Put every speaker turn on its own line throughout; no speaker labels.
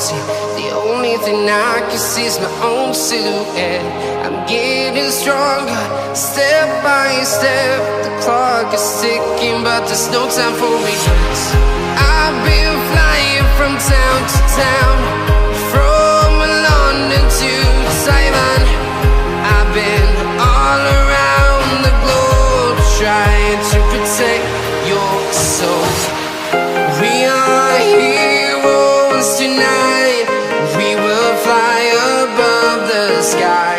See, the only thing I can see is my own silhouette. I'm getting stronger, step by step. The clock is ticking, but there's no time for regrets. I've been flying from town to town, from London to Taiwan. I've been all around the globe, trying to protect your soul. We are heroes tonight. We will fly above the sky.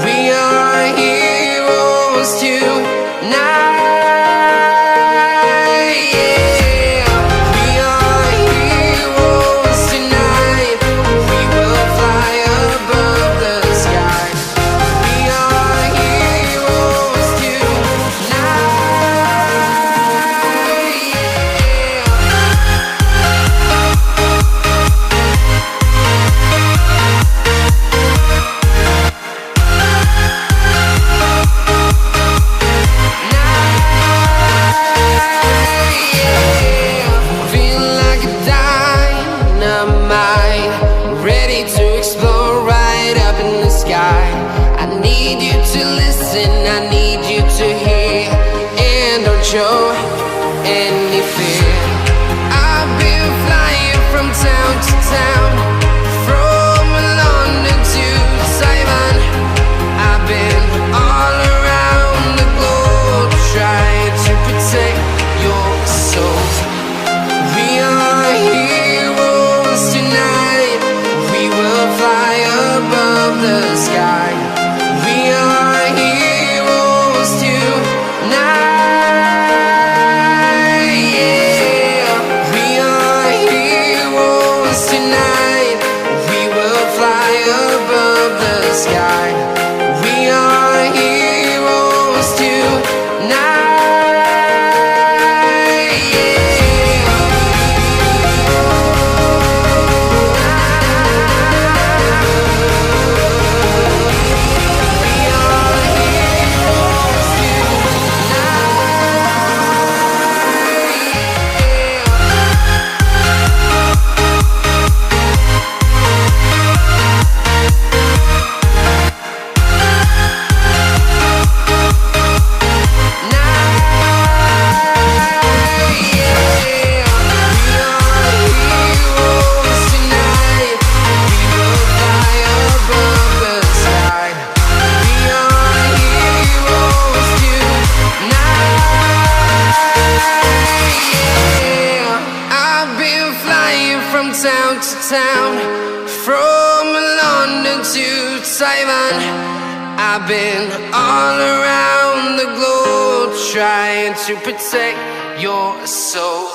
We are heroes tonight. I need you to listen, I need you to hear, and don't show any fear. I've been flying from town to town, from London to Taiwan. I've been all around the globe, trying to protect your soul. We are heroes tonight. We will fly above the sky. We are heroes tonight. Yeah, we are heroes tonight. We will fly above the sky. We are heroes tonight. From town to town, from London to Taiwan. I've been all around the globe, trying to protect your soul.